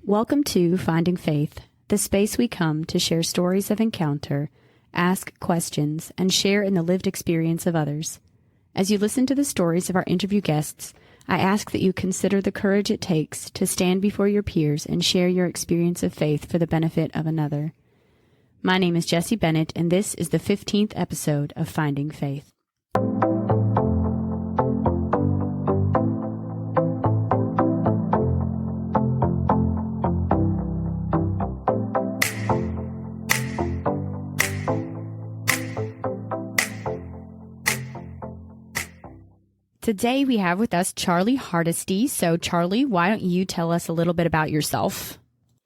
Welcome to Finding Faith, the space we come to share stories of encounter, ask questions, and share in the lived experience of others. As you listen to the stories of our interview guests, I ask that you consider the courage it takes to stand before your peers and share your experience of faith for the benefit of another. My name is Jessie Bennett, and this is the 15th episode of Finding Faith. Today we have with us Charlie Hardesty. So Charlie, why don't you tell us a little bit about yourself?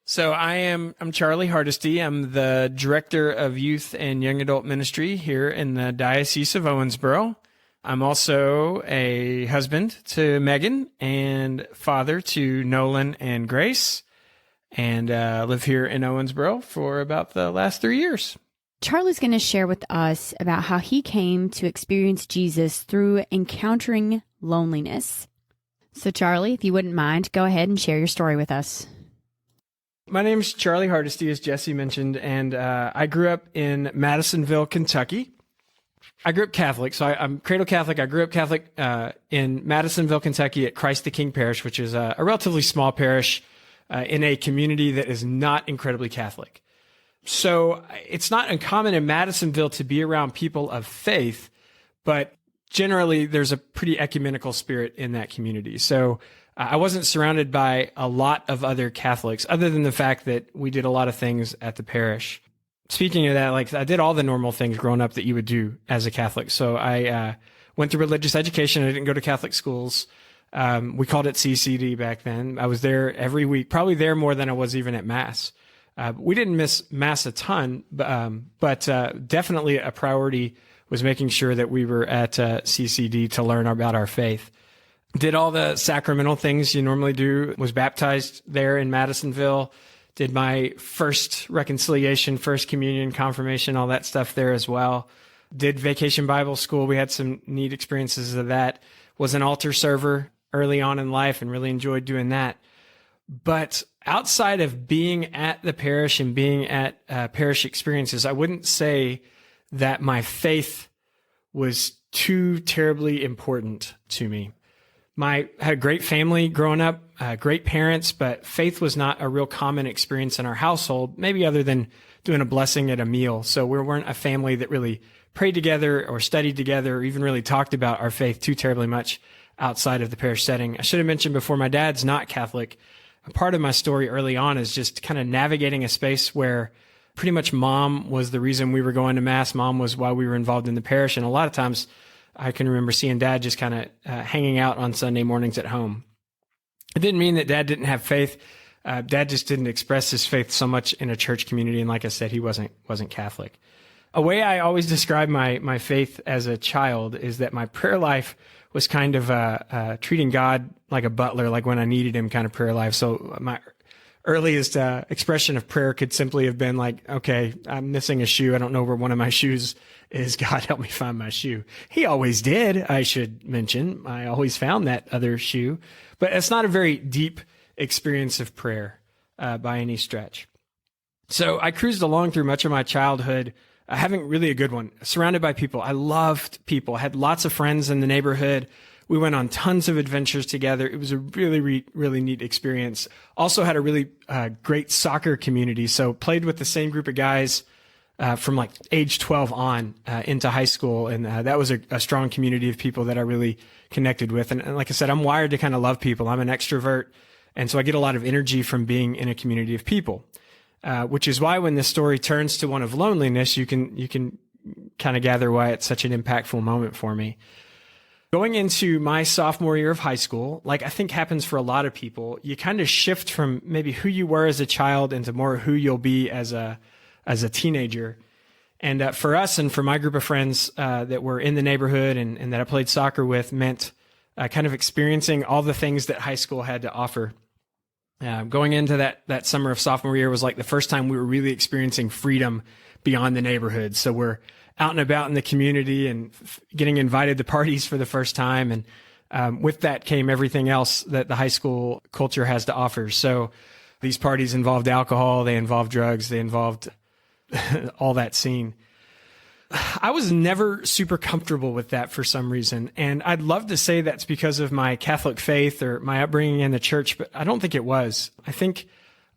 So I'm Charlie Hardesty. I'm the Director of Youth and Young Adult Ministry here in the Diocese of Owensboro. I'm also a husband to Megan and father to Nolan and Grace, and live here in Owensboro for about the last 3 years. Charlie's going to share with us about how he came to experience Jesus through encountering loneliness. So Charlie, if you wouldn't mind, go ahead and share your story with us. My name's Charlie Hardesty, as Jesse mentioned, and I grew up in Madisonville, Kentucky. I grew up Catholic, so I'm cradle Catholic. I grew up Catholic in Madisonville, Kentucky at Christ the King Parish, which is a relatively small parish in a community that is not incredibly Catholic. So it's not uncommon in Madisonville to be around people of faith, but generally there's a pretty ecumenical spirit in that community. So I wasn't surrounded by a lot of other Catholics, other than the fact that we did a lot of things at the parish. Speaking of that, like I did all the normal things growing up that you would do as a Catholic. So I went through religious education. I didn't go to Catholic schools. We called it CCD back then. I was there every week, probably there more than I was even at Mass. We didn't miss Mass a ton, but definitely a priority was making sure that we were at CCD to learn about our faith. Did all the sacramental things you normally do, was baptized there in Madisonville, did my first reconciliation, first communion, confirmation, all that stuff there as well. Did Vacation Bible School. We had some neat experiences of that. Was an altar server early on in life and really enjoyed doing that. But outside of being at the parish and being at parish experiences, I wouldn't say that my faith was too terribly important to me. I had a great family growing up, great parents, but faith was not a real common experience in our household, maybe other than doing a blessing at a meal. So we weren't a family that really prayed together or studied together or even really talked about our faith too terribly much outside of the parish setting. I should have mentioned before, my dad's not Catholic. Part of my story early on is just kind of navigating a space where pretty much mom was the reason we were going to Mass. Mom was why we were involved in the parish. And a lot of times I can remember seeing dad just kind of hanging out on Sunday mornings at home. It didn't mean that dad didn't have faith. Dad just didn't express his faith so much in a church community. And like I said, he wasn't Catholic. A way I always describe my faith as a child is that my prayer life was kind of treating God like a butler, like when I needed him kind of prayer life. So my earliest expression of prayer could simply have been like, okay, I'm missing a shoe. I don't know where one of my shoes is. God, help me find my shoe. He always did, I should mention. I always found that other shoe. But it's not a very deep experience of prayer by any stretch. So I cruised along through much of my childhood, having really a good one, surrounded by people. I loved people, had lots of friends in the neighborhood. We went on tons of adventures together. It was a really, really neat experience. Also had a really great soccer community. So played with the same group of guys from like age 12 on into high school. And that was a strong community of people that I really connected with. And like I said, I'm wired to kind of love people. I'm an extrovert. And so I get a lot of energy from being in a community of people. Which is why when this story turns to one of loneliness, you can kind of gather why it's such an impactful moment for me. Going into my sophomore year of high school, like I think happens for a lot of people, you kind of shift from maybe who you were as a child into more who you'll be as a teenager. And for us and for my group of friends that were in the neighborhood and that I played soccer with meant kind of experiencing all the things that high school had to offer. Going into that summer of sophomore year was like the first time we were really experiencing freedom beyond the neighborhood. So we're out and about in the community and getting invited to parties for the first time. And with that came everything else that the high school culture has to offer. So These parties involved alcohol, they involved drugs, they involved all that scene. I was never super comfortable with that for some reason. And I'd love to say that's because of my Catholic faith or my upbringing in the church, but I don't think it was. I think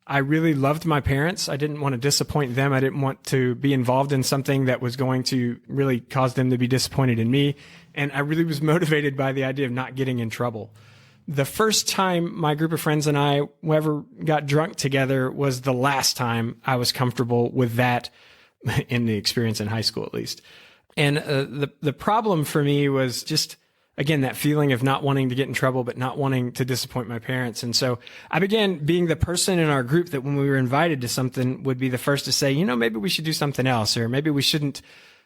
I really loved my parents. I didn't want to disappoint them. I didn't want to be involved in something that was going to really cause them to be disappointed in me. And I really was motivated by the idea of not getting in trouble. The first time my group of friends and I ever got drunk together was the last time I was comfortable with that in the experience in high school, at least. And the problem for me was just, again, that feeling of not wanting to get in trouble, but not wanting to disappoint my parents. And so I began being the person in our group that when we were invited to something would be the first to say, maybe we should do something else, or maybe we shouldn't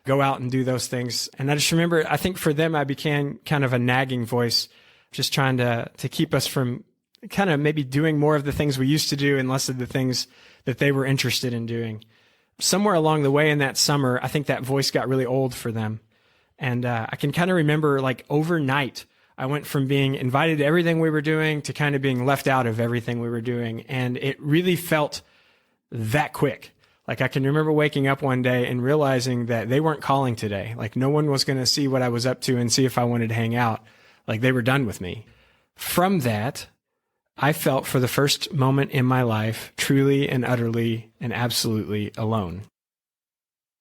go out and do those things. And I just remember, I think for them, I became kind of a nagging voice, just trying to keep us from kind of maybe doing more of the things we used to do and less of the things that they were interested in doing. Somewhere along the way in that summer, I think that voice got really old for them. And I can kind of remember, like, overnight, I went from being invited to everything we were doing to kind of being left out of everything we were doing. And it really felt that quick. Like, I can remember waking up one day and realizing that they weren't calling today. Like, no one was going to see what I was up to and see if I wanted to hang out. Like, they were done with me. From that, I felt for the first moment in my life truly and utterly and absolutely alone.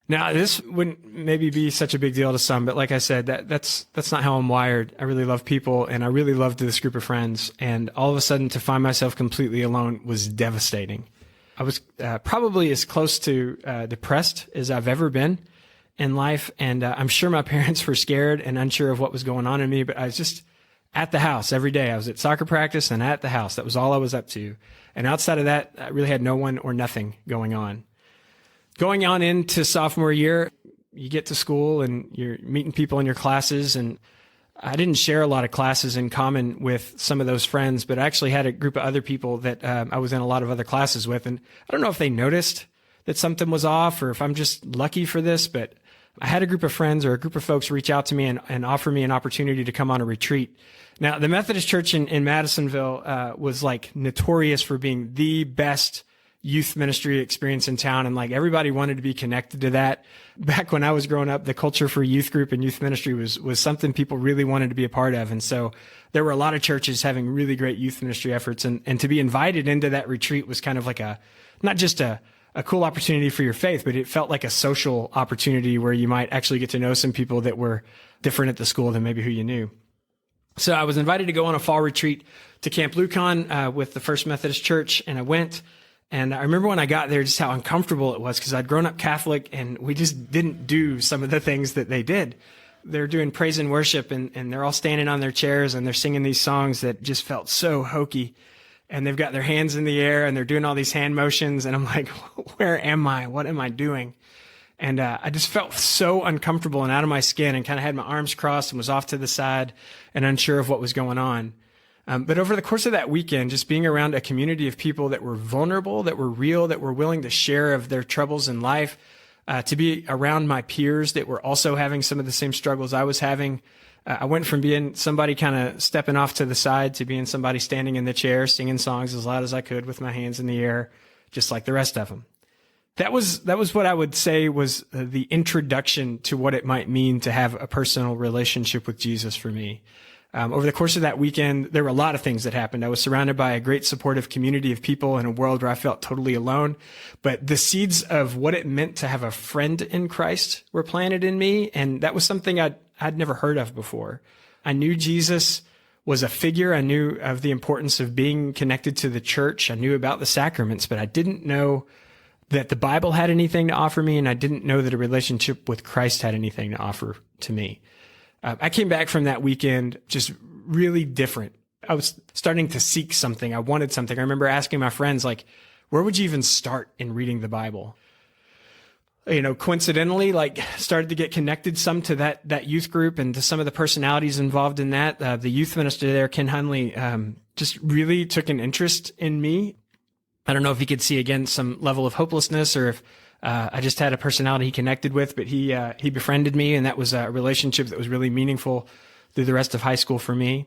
Now, this wouldn't maybe be such a big deal to some, but like I said, that's not how I'm wired. I really love people, and I really loved this group of friends. And all of a sudden, to find myself completely alone was devastating. I was probably as close to depressed as I've ever been in life, and I'm sure my parents were scared and unsure of what was going on in me, but I was just at the house every day. I was at soccer practice and at the house. That was all I was up to. And outside of that, I really had no one or nothing going on. Going on into sophomore year, you get to school and you're meeting people in your classes. And I didn't share a lot of classes in common with some of those friends, but I actually had a group of other people that I was in a lot of other classes with. And I don't know if they noticed that something was off or if I'm just lucky for this, but I had a group of friends or a group of folks reach out to me and offer me an opportunity to come on a retreat. Now, the Methodist Church in Madisonville was like notorious for being the best youth ministry experience in town. And like everybody wanted to be connected to that. Back when I was growing up, the culture for youth group and youth ministry was something people really wanted to be a part of. And so there were a lot of churches having really great youth ministry efforts. And to be invited into that retreat was kind of like not just a cool opportunity for your faith, but it felt like a social opportunity where you might actually get to know some people that were different at the school than maybe who you knew. So I was invited to go on a fall retreat to Camp Lucan with the First Methodist Church, and I went. And I remember when I got there just how uncomfortable it was because I'd grown up Catholic and we just didn't do some of the things that they did. They're doing praise and worship and they're all standing on their chairs and they're singing these songs that just felt so hokey. And they've got their hands in the air and they're doing all these hand motions. And I'm like, where am I? What am I doing? And I just felt so uncomfortable and out of my skin and kind of had my arms crossed and was off to the side and unsure of what was going on. But over the course of that weekend, just being around a community of people that were vulnerable, that were real, that were willing to share of their troubles in life, to be around my peers that were also having some of the same struggles I was having. I went from being somebody kind of stepping off to the side to being somebody standing in the chair, singing songs as loud as I could with my hands in the air, just like the rest of them. That was what I would say was the introduction to what it might mean to have a personal relationship with Jesus for me. Over the course of that weekend, there were a lot of things that happened. I was surrounded by a great supportive community of people in a world where I felt totally alone. But the seeds of what it meant to have a friend in Christ were planted in me. And that was something I'd never heard of before. I knew Jesus was a figure. I knew of the importance of being connected to the church. I knew about the sacraments, but I didn't know that the Bible had anything to offer me. And I didn't know that a relationship with Christ had anything to offer to me. I came back from that weekend just really different. I was starting to seek something. I wanted something. I remember asking my friends, like, where would you even start in reading the Bible? Coincidentally, started to get connected some to that youth group and to some of the personalities involved in that. The youth minister there, Ken Hunley, just really took an interest in me. I don't know if he could see, again, some level of hopelessness or if I just had a personality he connected with, but he befriended me, and that was a relationship that was really meaningful through the rest of high school for me.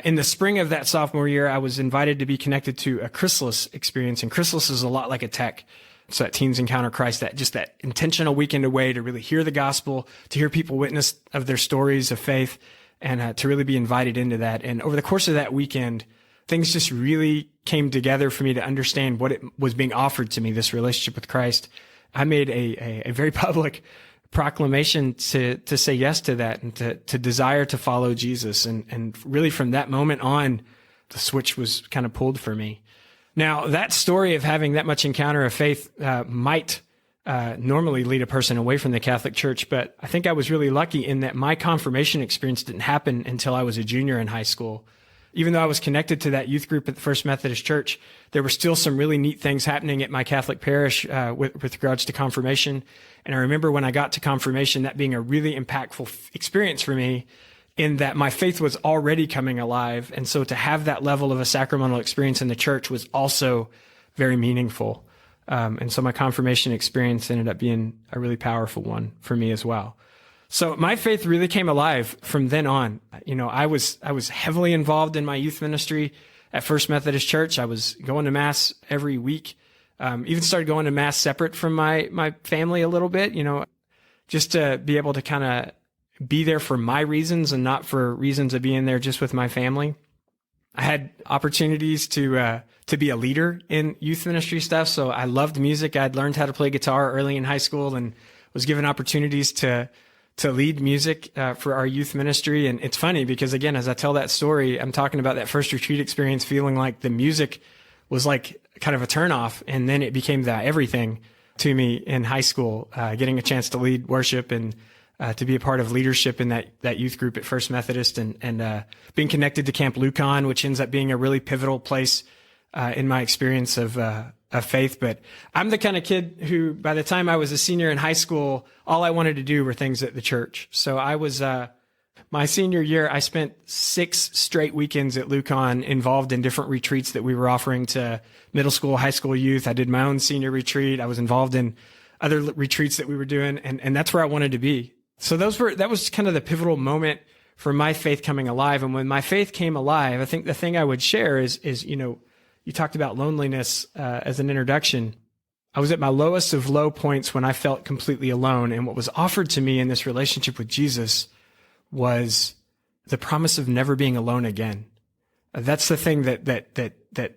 In the spring of that sophomore year, I was invited to be connected to a Chrysalis experience, and Chrysalis is a lot like a tech. So that Teens Encounter Christ, that intentional weekend away to really hear the gospel, to hear people witness of their stories of faith, and to really be invited into that. And over the course of that weekend, things just really came together for me to understand what it was being offered to me, this relationship with Christ. I made a very public proclamation to say yes to that and to desire to follow Jesus. And really from that moment on, the switch was kind of pulled for me. Now, that story of having that much encounter of faith might normally lead a person away from the Catholic Church, but I think I was really lucky in that my confirmation experience didn't happen until I was a junior in high school. Even though I was connected to that youth group at the First Methodist Church, there were still some really neat things happening at my Catholic parish with regards to confirmation. And I remember when I got to confirmation, that being a really impactful experience for me, in that my faith was already coming alive. And so to have that level of a sacramental experience in the church was also very meaningful. And so my confirmation experience ended up being a really powerful one for me as well. So my faith really came alive from then on. I was heavily involved in my youth ministry at First Methodist Church. I was going to Mass every week. Even started going to Mass separate from my family a little bit, just to be able to kind of be there for my reasons and not for reasons of being there just with my family. I had opportunities to be a leader in youth ministry stuff. So I loved music. I'd learned how to play guitar early in high school and was given opportunities to lead music for our youth ministry. And it's funny because, again, as I tell that story, I'm talking about that first retreat experience, feeling like the music was like kind of a turnoff. And then it became that everything to me in high school, getting a chance to lead worship and to be a part of leadership in that youth group at First Methodist and being connected to Camp Lucan, which ends up being a really pivotal place in my experience of faith. But I'm the kind of kid who, by the time I was a senior in high school, all I wanted to do were things at the church. So I was, my senior year, I spent 6 straight weekends at Lucan involved in different retreats that we were offering to middle school, high school youth. I did my own senior retreat. I was involved in other retreats that we were doing, and that's where I wanted to be. So that was kind of the pivotal moment for my faith coming alive. And when my faith came alive, I think the thing I would share is you talked about loneliness as an introduction. I was at my lowest of low points when I felt completely alone. And what was offered to me in this relationship with Jesus was the promise of never being alone again. That's the thing that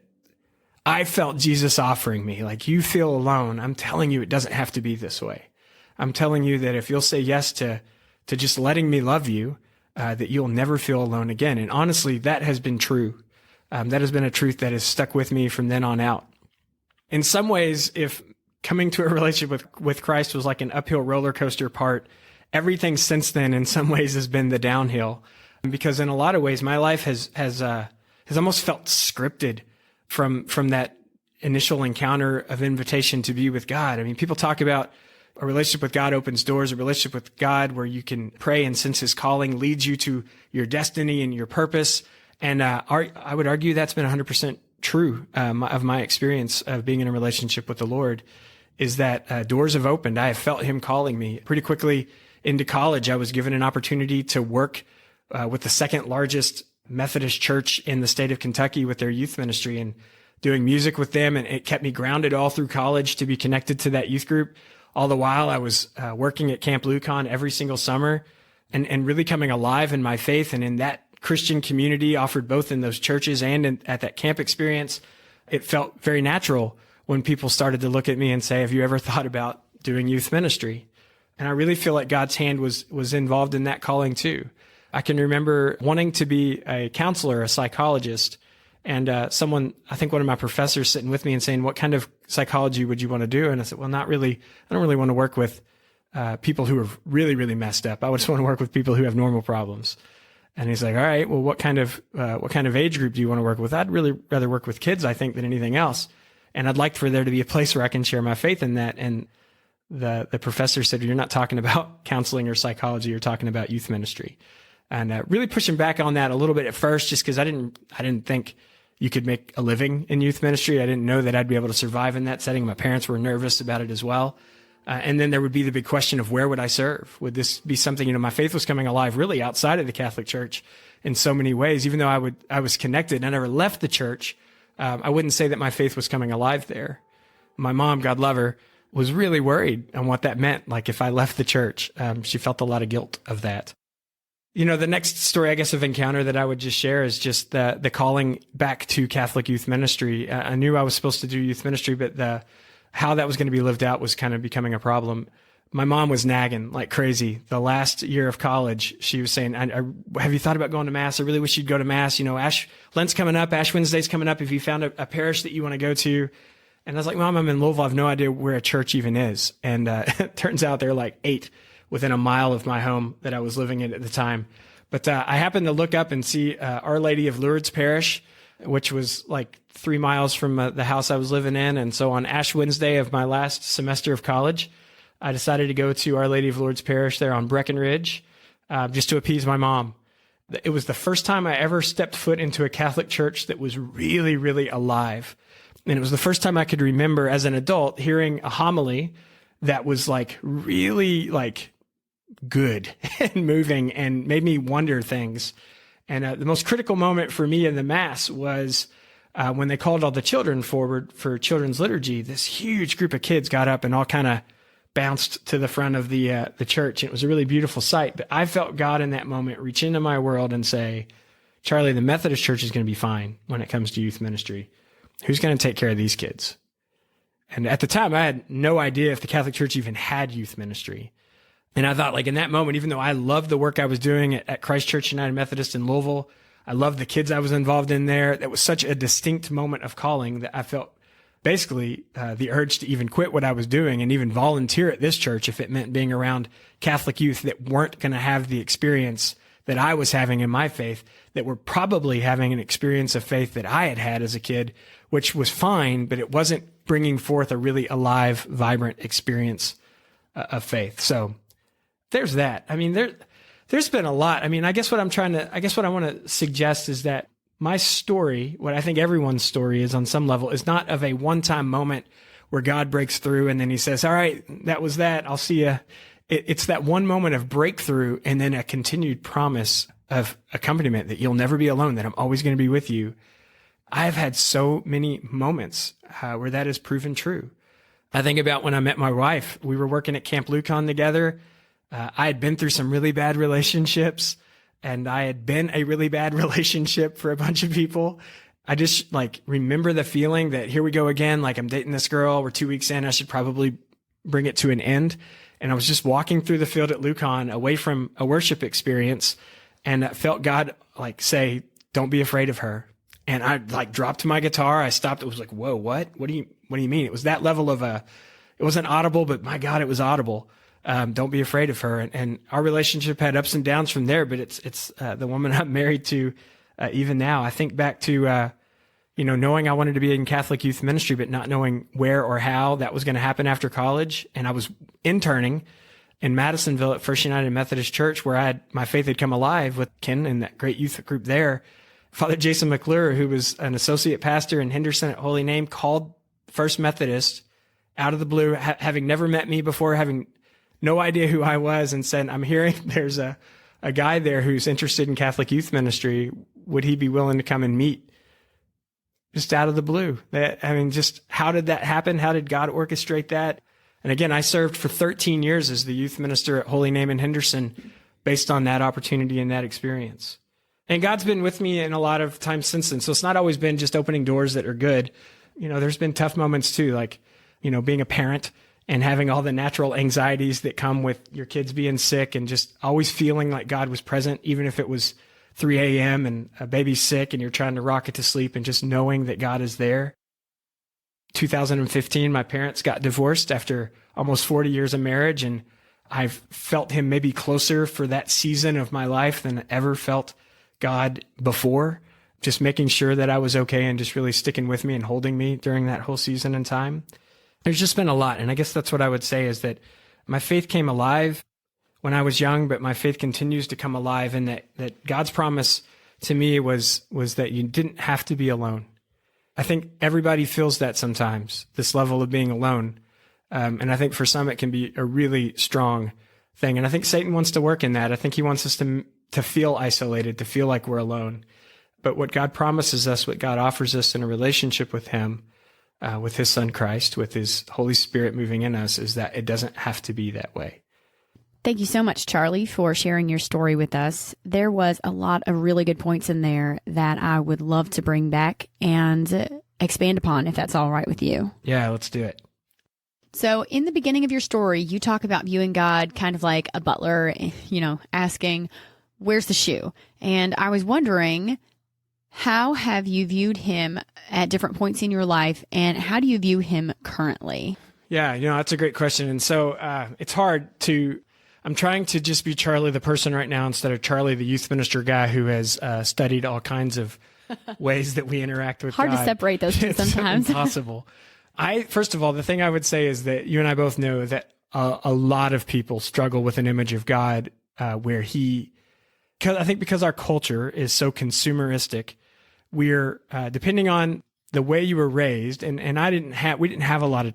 I felt Jesus offering me. Like, you feel alone. I'm telling you, it doesn't have to be this way. I'm telling you that if you'll say yes to just letting me love you, that you'll never feel alone again. And honestly, that has been true. That has been a truth that has stuck with me from then on out. In some ways, if coming to a relationship with Christ was like an uphill roller coaster part, everything since then in some ways has been the downhill. Because in a lot of ways, my life has almost felt scripted from that initial encounter of invitation to be with God. I mean, people talk about a relationship with God opens doors, a relationship with God where you can pray and sense his calling leads you to your destiny and your purpose. And I would argue that's been 100% true of my experience of being in a relationship with the Lord, is that doors have opened. I have felt him calling me. Pretty quickly into college, I was given an opportunity to work with the second largest Methodist church in the state of Kentucky with their youth ministry and doing music with them. And it kept me grounded all through college to be connected to that youth group. All the while I was working at Camp Lucan every single summer and really coming alive in my faith and in that Christian community offered both in those churches and at that camp experience. It felt very natural when people started to look at me and say, have you ever thought about doing youth ministry? And I really feel like God's hand was involved in that calling too. I can remember wanting to be a counselor, a psychologist, and I think one of my professors sitting with me and saying, what kind of psychology would you want to do? And I said, well, not really. I don't really want to work with people who are really, really messed up. I just want to work with people who have normal problems. And he's like, all right, well, what kind of age group do you want to work with? I'd really rather work with kids, I think, than anything else. And I'd like for there to be a place where I can share my faith in that. And the professor said, you're not talking about counseling or psychology, you're talking about youth ministry. And really pushing back on that a little bit at first, just because I didn't think you could make a living in youth ministry. I didn't know that I'd be able to survive in that setting. My parents were nervous about it as well. And then there would be the big question of where would I serve? Would this be something, my faith was coming alive really outside of the Catholic Church in so many ways. Even though I was connected, I never left the church. I wouldn't say that my faith was coming alive there. My mom, God love her, was really worried on what that meant. Like if I left the church, she felt a lot of guilt of that. The next story, I guess, of encounter that I would just share is just the calling back to Catholic youth ministry. I knew I was supposed to do youth ministry, but how that was going to be lived out was kind of becoming a problem. My mom was nagging like crazy. The last year of college, she was saying, have you thought about going to Mass? I really wish you'd go to Mass. Lent's coming up, Ash Wednesday's coming up. If you found a parish that you want to go to. And I was like, Mom, I'm in Louisville. I have no idea where a church even is. And it turns out there are like 8 within a mile of my home that I was living in at the time. But I happened to look up and see Our Lady of Lourdes Parish, which was like 3 miles from the house I was living in. And so on Ash Wednesday of my last semester of college, I decided to go to Our Lady of Lourdes Parish there on Breckenridge, just to appease my mom. It was the first time I ever stepped foot into a Catholic church that was really, really alive. And it was the first time I could remember as an adult hearing a homily that was like really like good and moving and made me wonder things. And the most critical moment for me in the Mass was when they called all the children forward for children's liturgy. This huge group of kids got up and all kind of bounced to the front of the church. It was a really beautiful sight. But I felt God in that moment reach into my world and say, Charlie, the Methodist Church is going to be fine when it comes to youth ministry. Who's going to take care of these kids? And at the time, I had no idea if the Catholic Church even had youth ministry. And I thought, like, in that moment, even though I loved the work I was doing at Christ Church United Methodist in Louisville, I loved the kids I was involved in there. That was such a distinct moment of calling that I felt basically the urge to even quit what I was doing and even volunteer at this church if it meant being around Catholic youth that weren't going to have the experience that I was having in my faith, that were probably having an experience of faith that I had had as a kid, which was fine, but it wasn't bringing forth a really alive, vibrant experience of faith. So there's that. I mean, there's been a lot. I mean, I guess what I want to suggest is that my story, what I think everyone's story is on some level, is not of a one-time moment where God breaks through and then he says, all right, that was that. I'll see you. It's that one moment of breakthrough and then a continued promise of accompaniment that you'll never be alone, that I'm always going to be with you. I've had so many moments where that is proven true. I think about when I met my wife. We were working at Camp Lucon together. I had been through some really bad relationships, and I had been a really bad relationship for a bunch of people. I just remember the feeling that here we go again. Like, I'm dating this girl. We're 2 weeks in. I should probably bring it to an end. And I was just walking through the field at Lucon away from a worship experience, and I felt God say, don't be afraid of her. And I dropped my guitar. I stopped. It was like, whoa, what? What do you mean? It was that level of it wasn't audible, but my God, it was audible. Don't be afraid of her. And our relationship had ups and downs from there, but it's the woman I'm married to even now. I think back to, knowing I wanted to be in Catholic youth ministry, but not knowing where or how that was going to happen after college. And I was interning in Madisonville at First United Methodist Church, where my faith had come alive with Ken and that great youth group there. Father Jason McClure, who was an associate pastor in Henderson at Holy Name, called First Methodist out of the blue, having never met me before, having no idea who I was, and said, I'm hearing there's a guy there who's interested in Catholic youth ministry. Would he be willing to come and meet? Just out of the blue. Just how did that happen? How did God orchestrate that? And again, I served for 13 years as the youth minister at Holy Name in Henderson based on that opportunity and that experience. And God's been with me in a lot of times since then. So it's not always been just opening doors that are good. There's been tough moments too, being a parent and having all the natural anxieties that come with your kids being sick, and just always feeling like God was present, even if it was 3 a.m. and a baby's sick and you're trying to rock it to sleep, and just knowing that God is there. 2015, my parents got divorced after almost 40 years of marriage, and I've felt him maybe closer for that season of my life than I ever felt God before, just making sure that I was okay and just really sticking with me and holding me during that whole season and time. There's just been a lot. And I guess that's what I would say, is that my faith came alive when I was young, but my faith continues to come alive, and that God's promise to me was that you didn't have to be alone. I think everybody feels that sometimes, this level of being alone. And I think for some, it can be a really strong thing. And I think Satan wants to work in that. I think he wants us to feel isolated, to feel like we're alone. But what God promises us, what God offers us in a relationship with him, with his son Christ, with his Holy Spirit moving in us, is that it doesn't have to be that way. Thank you so much, Charlie, for sharing your story with us. There was a lot of really good points in there that I would love to bring back and expand upon, if that's all right with you. Yeah, let's do it. So in the beginning of your story, you talk about viewing God kind of like a butler, asking, where's the shoe? And I was wondering, how have you viewed him at different points in your life, and how do you view him currently? Yeah, that's a great question. And so it's hard I'm trying to just be Charlie the person right now instead of Charlie the youth minister guy who has studied all kinds of ways that we interact with Hard God. to separate those two sometimes. It's impossible. First of all, the thing I would say is that you and I both know that a lot of people struggle with an image of God where I think because our culture is so consumeristic, we're depending on the way you were raised, and we didn't have a lot of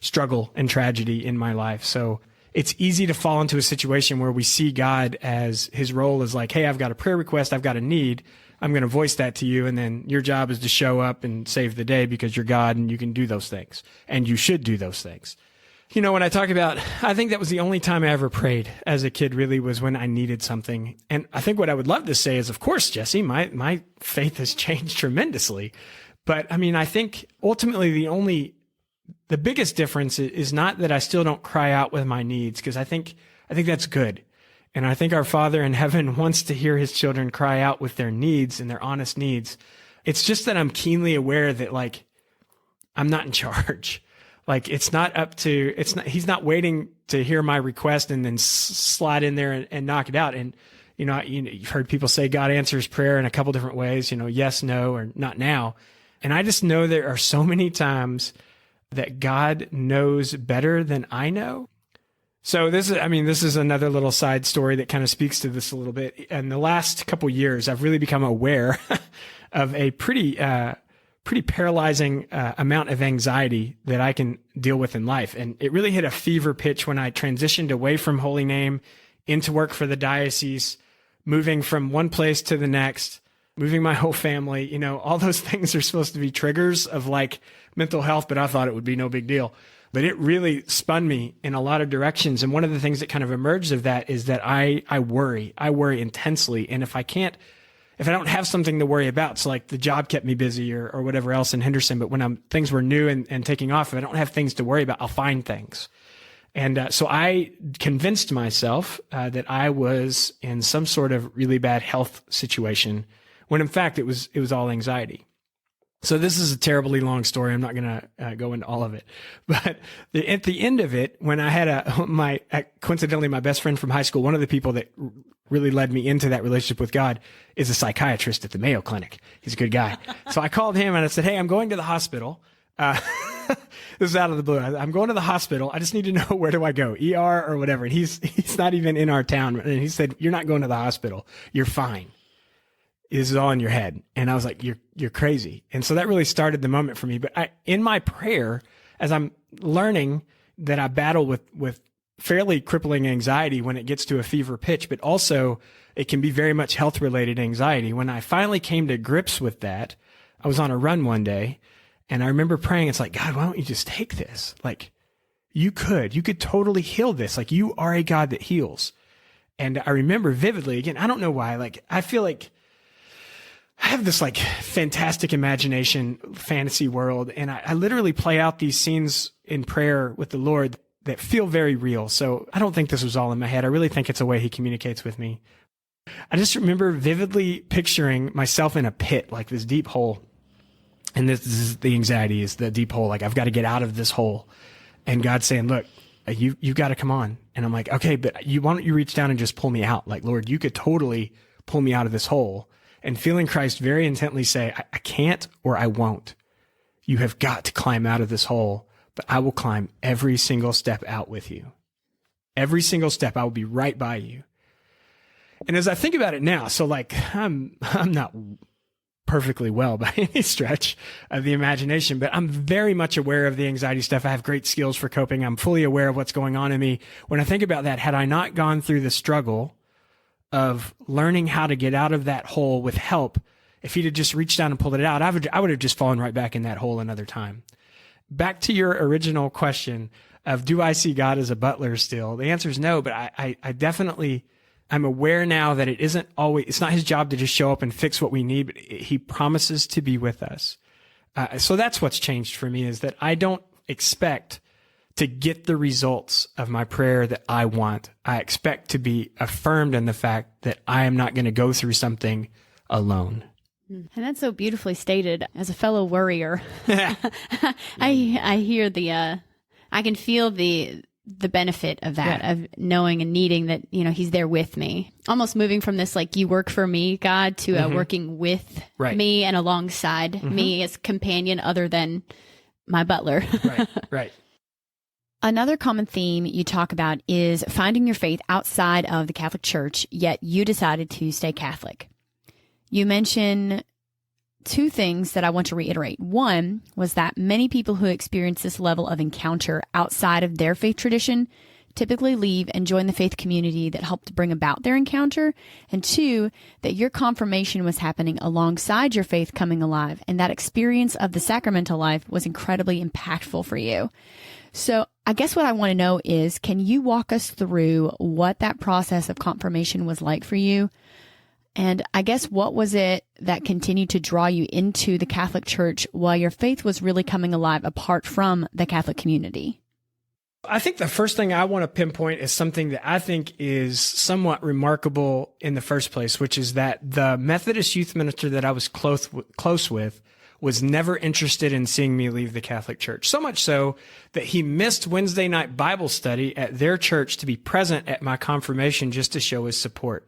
struggle and tragedy in my life, so it's easy to fall into a situation where we see God as his role is like, hey, I've got a prayer request, I've got a need, I'm going to voice that to you, and then your job is to show up and save the day because you're God and you can do those things, and you should do those things. When I talk about, I think that was the only time I ever prayed as a kid, really, was when I needed something. And I think what I would love to say is, of course, Jesse, my faith has changed tremendously. But I think ultimately the biggest difference is not that I still don't cry out with my needs, because I think that's good. And I think our Father in heaven wants to hear his children cry out with their needs and their honest needs. It's just that I'm keenly aware that I'm not in charge. He's not waiting to hear my request and then slide in there and knock it out. And, you've heard people say God answers prayer in a couple different ways, yes, no, or not now. And I just know there are so many times that God knows better than I know. So this is another little side story that kind of speaks to this a little bit. In the last couple years, I've really become aware of a pretty paralyzing amount of anxiety that I can deal with in life. And it really hit a fever pitch when I transitioned away from Holy Name into work for the diocese, moving from one place to the next, moving my whole family. All those things are supposed to be triggers of mental health, but I thought it would be no big deal. But it really spun me in a lot of directions. And one of the things that kind of emerged of that is that I worry intensely. And if I don't have something to worry about, so the job kept me busy or whatever else in Henderson, but when things were new and taking off, if I don't have things to worry about, I'll find things. And so I convinced myself that I was in some sort of really bad health situation, when in fact it was all anxiety. So this is a terribly long story. I'm not going to go into all of it, but at the end of it, when I had coincidentally, my best friend from high school, one of the people that really led me into that relationship with God, is a psychiatrist at the Mayo Clinic. He's a good guy. So I called him and I said, hey, I'm going to the hospital. This is out of the blue. I'm going to the hospital. I just need to know, where do I go? ER or whatever. And he's not even in our town. And he said, you're not going to the hospital. You're fine. This is all in your head. And I was like, you're crazy. And so that really started the moment for me. But in my prayer, as I'm learning that I battle with fairly crippling anxiety when it gets to a fever pitch, but also it can be very much health related anxiety. When I finally came to grips with that, I was on a run one day and I remember praying, it's like, God, why don't you just take this? You could totally heal this. You are a God that heals. And I remember vividly, again, I don't know why, I feel like I have this fantastic imagination, fantasy world, and I literally play out these scenes in prayer with the Lord that feel very real. So I don't think this was all in my head. I really think it's a way he communicates with me. I just remember vividly picturing myself in a pit, this deep hole. And this is the anxiety, is the deep hole. I've got to get out of this hole. And God saying, look, you got to come on. And I'm like, okay, but why don't you reach down and just pull me out? Lord, you could totally pull me out of this hole. And feeling Christ very intently say, I can't or I won't. You have got to climb out of this hole, but I will climb every single step out with you. Every single step, I will be right by you. And as I think about it now, so I'm not perfectly well by any stretch of the imagination, but I'm very much aware of the anxiety stuff. I have great skills for coping. I'm fully aware of what's going on in me. When I think about that, had I not gone through the struggle of learning how to get out of that hole with help, if he'd have just reached down and pulled it out, I would have just fallen right back in that hole another time. Back to your original question of, do I see God as a butler still? The answer is no, but I definitely, I'm aware now that it's not his job to just show up and fix what we need, but he promises to be with us. So that's what's changed for me, is that I don't expect to get the results of my prayer that I want. I expect to be affirmed in the fact that I am not going to go through something alone. And that's so beautifully stated. As a fellow worrier, I hear I can feel the benefit of that, of knowing and needing that, he's there with me. Almost moving from this, like, you work for me, God, to working with me and alongside me as companion other than my butler. Right. Another common theme you talk about is finding your faith outside of the Catholic Church, yet you decided to stay Catholic. You mention two things that I want to reiterate. One was that many people who experience this level of encounter outside of their faith tradition typically leave and join the faith community that helped bring about their encounter. And two, that your confirmation was happening alongside your faith coming alive, and that experience of the sacramental life was incredibly impactful for you. So I guess what I want to know is, can you walk us through what that process of confirmation was like for you? And I guess, what was it that continued to draw you into the Catholic Church while your faith was really coming alive apart from the Catholic community? I think the first thing I want to pinpoint is something that I think is somewhat remarkable in the first place, which is that the Methodist youth minister that I was close with was never interested in seeing me leave the Catholic Church. So much so that he missed Wednesday night Bible study at their church to be present at my confirmation just to show his support,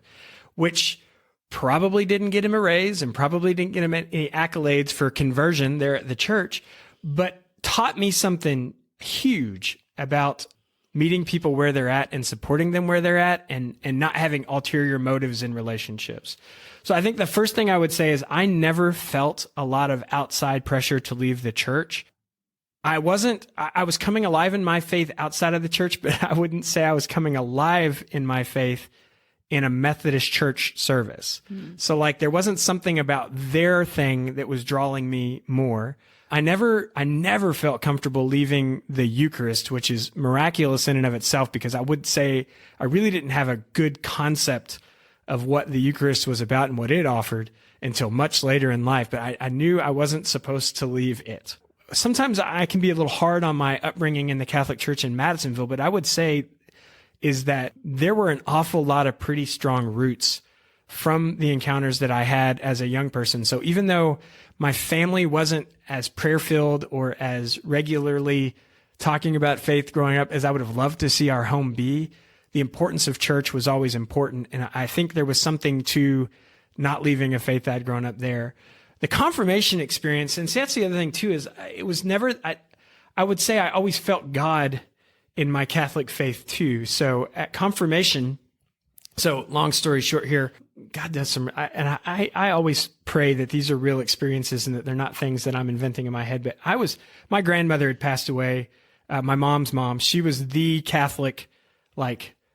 which probably didn't get him a raise and probably didn't get him any accolades for conversion there at the church, but taught me something huge about meeting people where they're at and supporting them where they're at, and not having ulterior motives in relationships. So I think the first thing I would say is I never felt a lot of outside pressure to leave the church. I was coming alive in my faith outside of the church, but I wouldn't say I was coming alive in my faith in a Methodist church service. So like, there wasn't something about their thing that was drawing me more. I never felt comfortable leaving the Eucharist, which is miraculous in and of itself, because I would say I really didn't have a good concept of what the Eucharist was about and what it offered until much later in life. But I knew I wasn't supposed to leave it. Sometimes I can be a little hard on my upbringing in the Catholic Church in Madisonville, but I would say is that there were an awful lot of pretty strong roots from the encounters that I had as a young person. So even though my family wasn't as prayer-filled or as regularly talking about faith growing up as I would have loved to see our home be, the importance of church was always important. And I think there was something to not leaving a faith I'd grown up there. The confirmation experience, and see, that's the other thing too, is it was never, I would say I always felt God in my Catholic faith too. So at confirmation, so long story short here, God does I always pray that these are real experiences and that they're not things that I'm inventing in my head. But my grandmother had passed away, my mom's mom. She was the Catholic,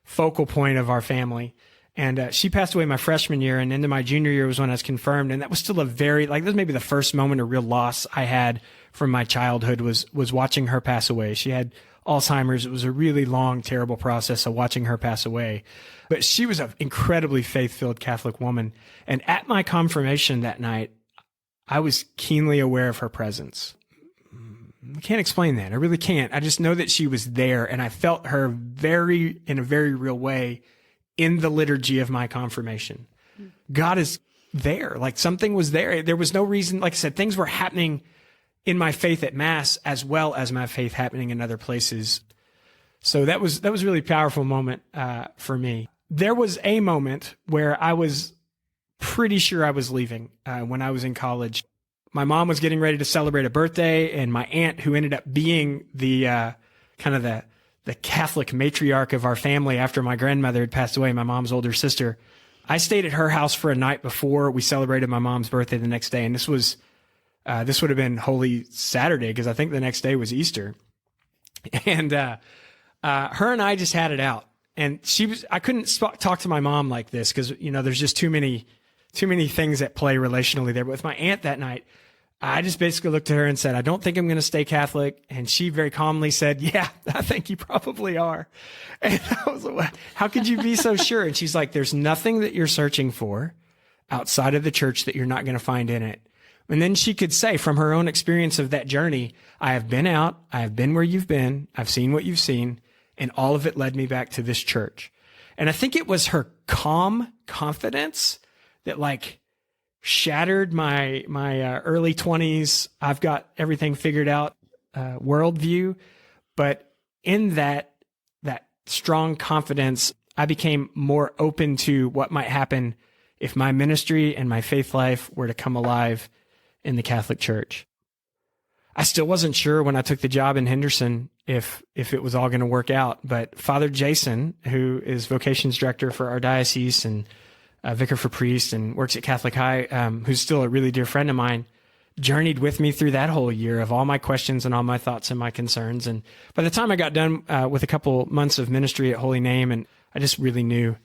focal point of our family. And she passed away my freshman year, and into my junior year was when I was confirmed. And that was still that was maybe the first moment of real loss I had from my childhood was watching her pass away. She had Alzheimer's. It was a really long, terrible process of watching her pass away. But she was an incredibly faith-filled Catholic woman. And at my confirmation that night, I was keenly aware of her presence. I can't explain that. I really can't. I just know that she was there, and I felt her in a very real way in the liturgy of my confirmation. God is there. Something was there. There was no reason. Like I said, things were happening in my faith at Mass as well as my faith happening in other places. So that was a really powerful moment for me. There was a moment where I was pretty sure I was leaving when I was in college. My mom was getting ready to celebrate a birthday, and my aunt, who ended up being the Catholic matriarch of our family after my grandmother had passed away, my mom's older sister, I stayed at her house for a night before we celebrated my mom's birthday the next day. And this would have been Holy Saturday, because I think the next day was Easter. And her and I just had it out. And I couldn't talk to my mom like this because, there's just too many things at play relationally there. But with my aunt that night, I just basically looked at her and said, I don't think I'm going to stay Catholic. And she very calmly said, yeah, I think you probably are. And I was like, how could you be so sure? And she's like, there's nothing that you're searching for outside of the church that you're not going to find in it. And then she could say from her own experience of that journey, I have been out, I have been where you've been, I've seen what you've seen, and all of it led me back to this church. And I think it was her calm confidence that shattered my early 20s, I've got everything figured out worldview. But in that strong confidence, I became more open to what might happen if my ministry and my faith life were to come alive in the Catholic Church. I still wasn't sure when I took the job in Henderson if it was all going to work out. But Father Jason, who is vocations director for our diocese and vicar for priests and works at Catholic High, who's still a really dear friend of mine, journeyed with me through that whole year of all my questions and all my thoughts and my concerns. And by the time I got done with a couple months of ministry at Holy Name, and I just really knew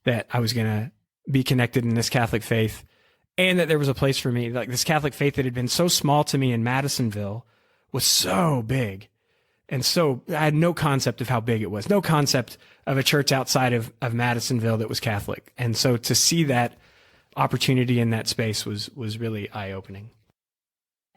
that I was going to be connected in this Catholic faith and that there was a place for me. Like this Catholic faith that had been so small to me in Madisonville was so big. And so I had no concept of how big it was, no concept of a church outside of Madisonville that was Catholic. And so to see that opportunity in that space was really eye-opening.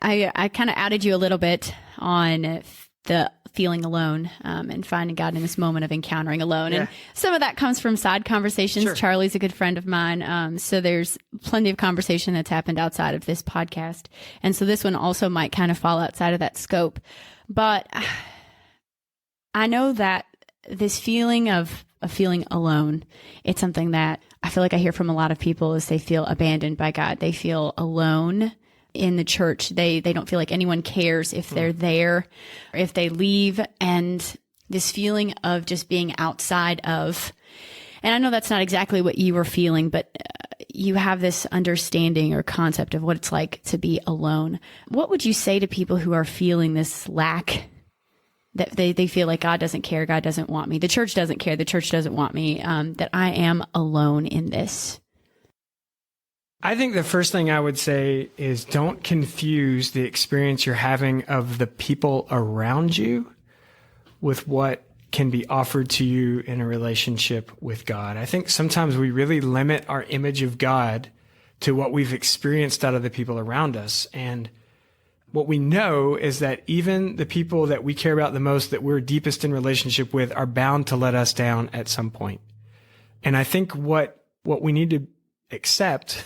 I kind of outed you a little bit on the feeling alone and finding God in this moment of encountering alone. Yeah. And some of that comes from side conversations. Sure. Charlie's a good friend of mine. So there's plenty of conversation that's happened outside of this podcast. And so this one also might kind of fall outside of that scope. But I know that this feeling of feeling alone, it's something that I feel like I hear from a lot of people is they feel abandoned by God. They feel alone in the church. They don't feel like anyone cares if they're there or if they leave. And this feeling of just being outside of, and I know that's not exactly what you were feeling, but you have this understanding or concept of what it's like to be alone. What would you say to people who are feeling this lack, that they feel like God doesn't care, God doesn't want me, the church doesn't care, the church doesn't want me, that I am alone in this? I think the first thing I would say is don't confuse the experience you're having of the people around you with what can be offered to you in a relationship with God. I think sometimes we really limit our image of God to what we've experienced out of the people around us. And what we know is that even the people that we care about the most, that we're deepest in relationship with, are bound to let us down at some point. And I think what we need to accept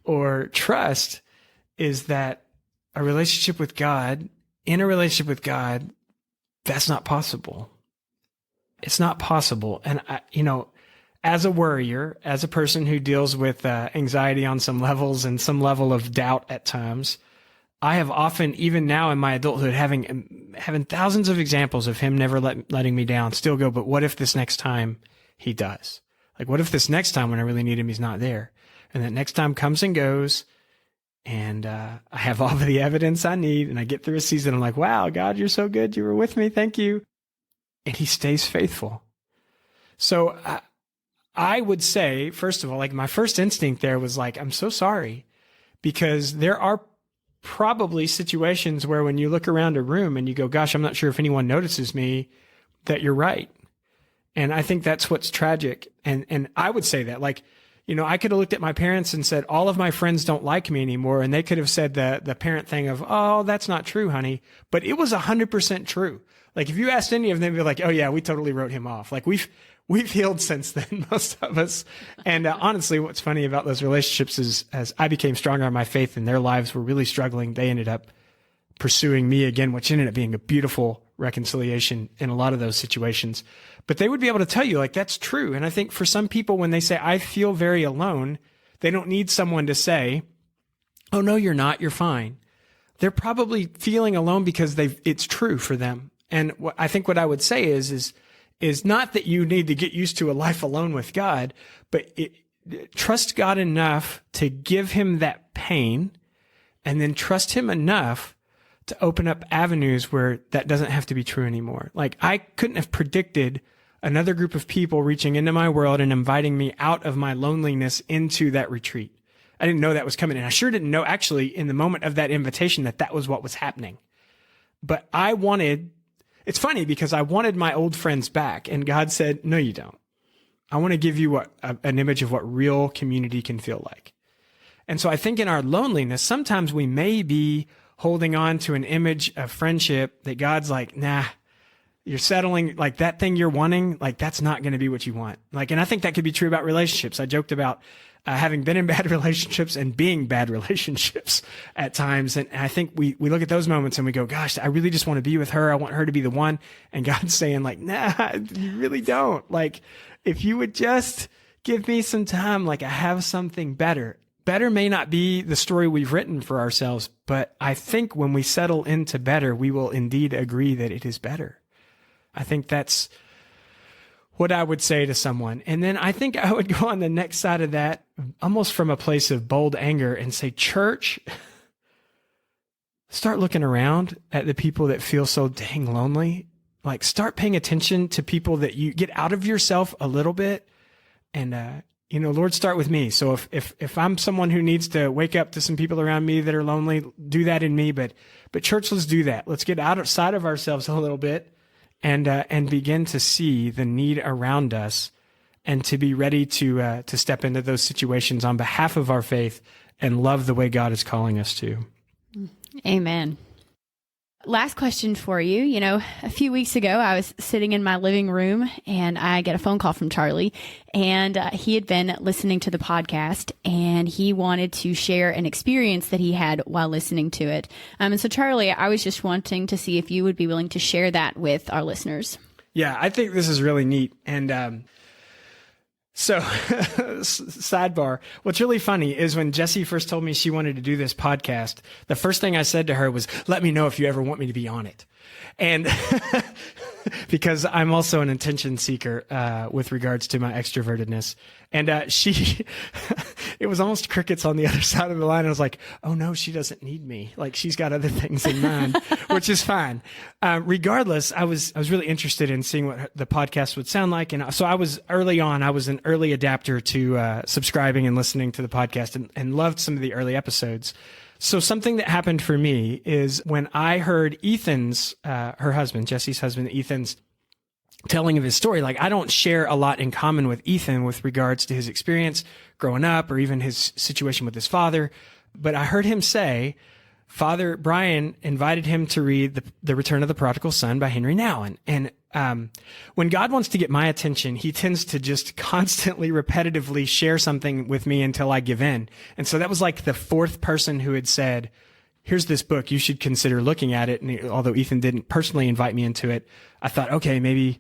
or trust is that in a relationship with God, that's not possible. It's not possible. And as a worrier, as a person who deals with anxiety on some levels and some level of doubt at times, I have often, even now in my adulthood, having thousands of examples of him never letting me down, still go, but what if this next time he does? Like, what if this next time when I really need him, he's not there? And that next time comes and goes, and I have all of the evidence I need, and I get through a season. I'm like, wow, God, you're so good. You were with me. Thank you. And he stays faithful. So I would say, first of all, like my first instinct there was like, I'm so sorry, because there are probably situations where when you look around a room and you go, gosh, I'm not sure if anyone notices me, that you're right. And I think that's what's tragic. And I would say that, like, I could have looked at my parents and said, all of my friends don't like me anymore. And they could have said the parent thing of, oh, that's not true, honey. But it was 100% true. Like, if you asked any of them, they'd be like, oh yeah, we totally wrote him off. Like, we've healed since then, most of us. And honestly, what's funny about those relationships is as I became stronger in my faith and their lives were really struggling, they ended up pursuing me again, which ended up being a beautiful reconciliation in a lot of those situations. But they would be able to tell you, like, that's true. And I think for some people, when they say, I feel very alone, they don't need someone to say, oh, no, you're not, you're fine. They're probably feeling alone because it's true for them. And I think what I would say is not that you need to get used to a life alone with God, but trust God enough to give him that pain, and then trust him enough to open up avenues where that doesn't have to be true anymore. Like, I couldn't have predicted another group of people reaching into my world and inviting me out of my loneliness into that retreat. I didn't know that was coming. And I sure didn't know, actually, in the moment of that invitation, that was what was happening. But it's funny because I wanted my old friends back, and God said, no, you don't. I want to give you an image of what real community can feel like. And so I think in our loneliness, sometimes we may be holding on to an image of friendship that God's like, nah, you're settling, like that thing you're wanting, like that's not going to be what you want. Like, and I think that could be true about relationships. I joked about having been in bad relationships and being bad relationships at times. And I think we look at those moments and we go, gosh, I really just want to be with her. I want her to be the one. And God's saying like, nah, you really don't. Like, if you would just give me some time, like I have something better. Better may not be the story we've written for ourselves, but I think when we settle into better, we will indeed agree that it is better. I think that's what I would say to someone. And then I think I would go on the next side of that, almost from a place of bold anger, and say, church, start looking around at the people that feel so dang lonely. Like, start paying attention to people that you get out of yourself a little bit. And, Lord, start with me. So if I'm someone who needs to wake up to some people around me that are lonely, do that in me. But church, let's do that. Let's get outside of ourselves a little bit and begin to see the need around us, and to be ready to step into those situations on behalf of our faith and love the way God is calling us to. Amen. Last question for you. A few weeks ago, I was sitting in my living room and I get a phone call from Charlie, and he had been listening to the podcast and he wanted to share an experience that he had while listening to it. And so Charlie, I was just wanting to see if you would be willing to share that with our listeners. Yeah, I think this is really neat. And, so sidebar, what's really funny is when Jessie first told me she wanted to do this podcast, the first thing I said to her was, let me know if you ever want me to be on it. And because I'm also an attention seeker with regards to my extrovertedness. And it was almost crickets on the other side of the line. I was like, oh no, she doesn't need me. Like, she's got other things in mind, which is fine. Regardless, I was really interested in seeing what the podcast would sound like. And so I was an early adapter to subscribing and listening to the podcast, and loved some of the early episodes. So something that happened for me is when I heard Ethan's, her husband, Jessie's husband, Ethan's telling of his story. Like, I don't share a lot in common with Ethan with regards to his experience growing up or even his situation with his father. But I heard him say, Father Brian invited him to read The Return of the Prodigal Son by Henry Nouwen. And when God wants to get my attention, he tends to just constantly, repetitively share something with me until I give in. And so that was like the fourth person who had said, here's this book, you should consider looking at it. And although Ethan didn't personally invite me into it, I thought, okay, maybe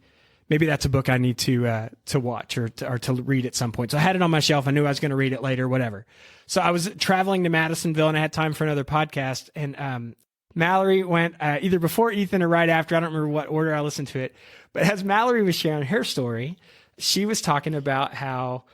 that's a book I need to watch or to read at some point. So I had it on my shelf. I knew I was going to read it later, whatever. So I was traveling to Madisonville and I had time for another podcast. And Mallory went either before Ethan or right after. I don't remember what order I listened to it. But as Mallory was sharing her story, she was talking about how,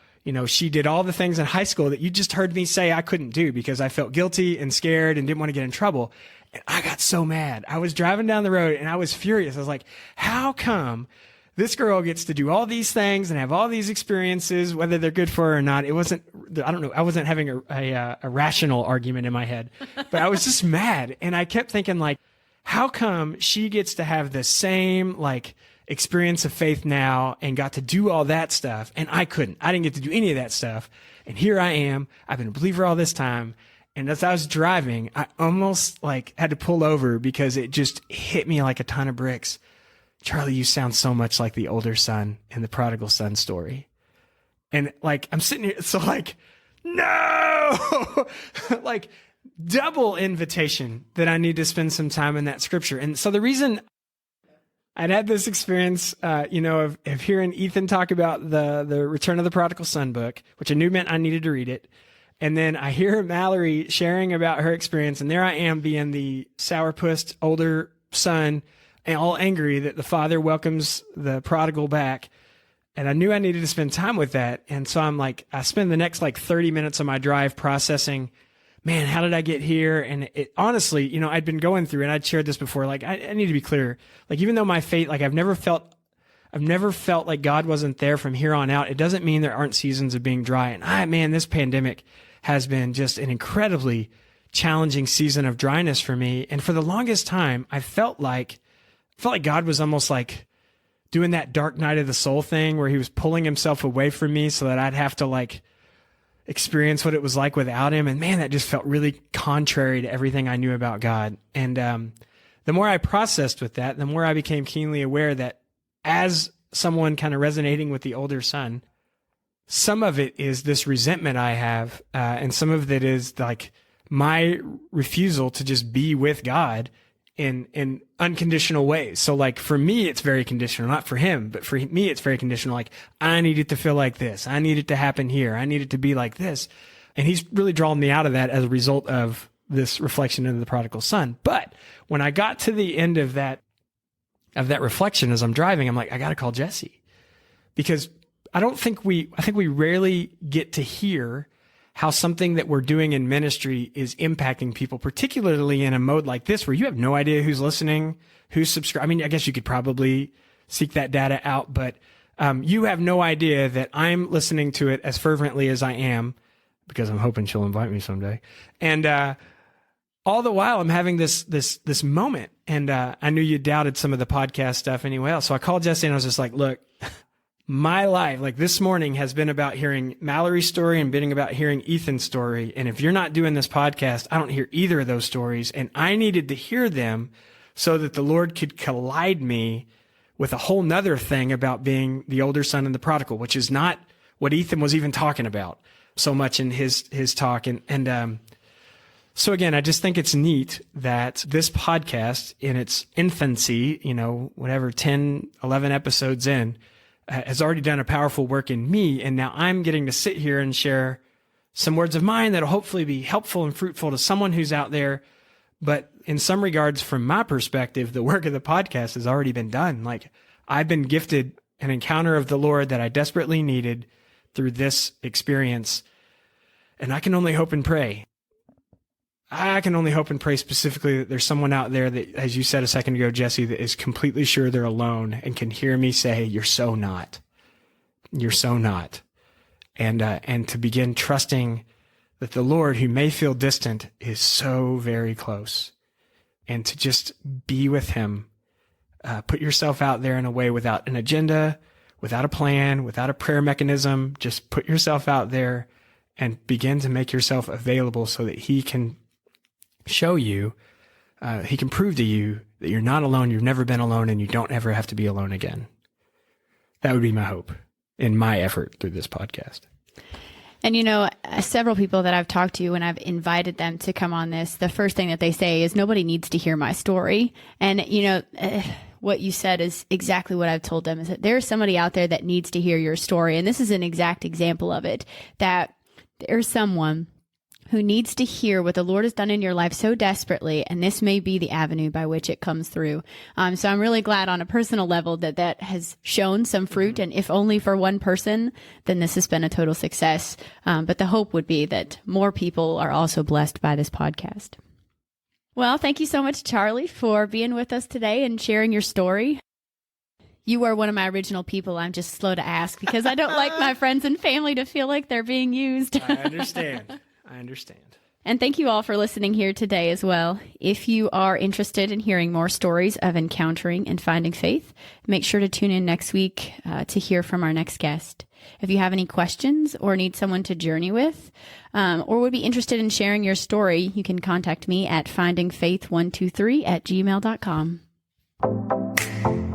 she did all the things in high school that you just heard me say I couldn't do because I felt guilty and scared and didn't want to get in trouble. And I got so mad. I was driving down the road and I was furious. I was like, how come this girl gets to do all these things and have all these experiences, whether they're good for her or not? It wasn't, I don't know. I wasn't having a rational argument in my head, but I was just mad. And I kept thinking, like, how come she gets to have the same, like, experience of faith now and got to do all that stuff, and I couldn't. I didn't get to do any of that stuff. And here I am. I've been a believer all this time. And as I was driving, I almost had to pull over because it just hit me like a ton of bricks. Charlie, you sound so much like the older son in the prodigal son story. And I'm sitting here, so no, double invitation that I need to spend some time in that scripture. And so the reason I'd had this experience, of hearing Ethan talk about the Return of the Prodigal Son book, which I knew meant I needed to read it. And then I hear Mallory sharing about her experience, and there I am being the sourpuss older son and all angry that the father welcomes the prodigal back. And I knew I needed to spend time with that. And so I spend the next 30 minutes of my drive processing, man, how did I get here? And it honestly, I'd been going through, and I'd shared this before. I need to be clear. Even though my faith, I've never felt like God wasn't there from here on out. It doesn't mean there aren't seasons of being dry. And this pandemic has been just an incredibly challenging season of dryness for me. And for the longest time, I felt like God was almost doing that dark night of the soul thing where he was pulling himself away from me so that I'd have to experience what it was like without him. And man, that just felt really contrary to everything I knew about God. And the more I processed with that, the more I became keenly aware that as someone kind of resonating with the older son, some of it is this resentment I have, and some of it is my refusal to just be with God in unconditional ways. So for me, it's very conditional, not for him, but for me, it's very conditional. I need it to feel like this. I need it to happen here. I need it to be like this. And he's really drawn me out of that as a result of this reflection into the prodigal son. But when I got to the end of that reflection as I'm driving, I'm I got to call Jesse, because I think we rarely get to hear how something that we're doing in ministry is impacting people, particularly in a mode like this where you have no idea who's listening, who's subscribing. I guess you could probably seek that data out, but you have no idea that I'm listening to it as fervently as I am, because I'm hoping she'll invite me someday. And all the while I'm having this moment, and I knew you doubted some of the podcast stuff anyway. So I called Jesse and I was just look, my life, this morning, has been about hearing Mallory's story and been about hearing Ethan's story. And if you're not doing this podcast, I don't hear either of those stories. And I needed to hear them so that the Lord could collide me with a whole nother thing about being the older son and the prodigal, which is not what Ethan was even talking about so much in his talk. So again, I just think it's neat that this podcast in its infancy, 10, 11 episodes in, has already done a powerful work in me. And now I'm getting to sit here and share some words of mine that'll hopefully be helpful and fruitful to someone who's out there. But in some regards, from my perspective, the work of the podcast has already been done. I've been gifted an encounter of the Lord that I desperately needed through this experience. And I can only hope and pray. I can only hope and pray specifically that there's someone out there that, as you said a second ago, Jesse, that is completely sure they're alone and can hear me say, "You're so not. You're so not." And to begin trusting that the Lord, who may feel distant, is so very close, and to just be with him. Put yourself out there in a way without an agenda, without a plan, without a prayer mechanism. Just put yourself out there and begin to make yourself available so that he can show you, he can prove to you that you're not alone, you've never been alone, and you don't ever have to be alone again. That would be my hope in my effort through this podcast. And several people that I've talked to when I've invited them to come on this, the first thing that they say is, nobody needs to hear my story. And, what you said is exactly what I've told them, is that there's somebody out there that needs to hear your story. And this is an exact example of it, that there's someone who needs to hear what the Lord has done in your life so desperately, and this may be the avenue by which it comes through. So I'm really glad on a personal level that has shown some fruit, and if only for one person, then this has been a total success. But the hope would be that more people are also blessed by this podcast. Well, thank you so much, Charlie, for being with us today and sharing your story. You were one of my original people. I'm just slow to ask because I don't like my friends and family to feel like they're being used. I understand. And thank you all for listening here today as well. If you are interested in hearing more stories of encountering and finding faith, make sure to tune in next week to hear from our next guest. If you have any questions or need someone to journey with, or would be interested in sharing your story, you can contact me at findingfaith123@gmail.com.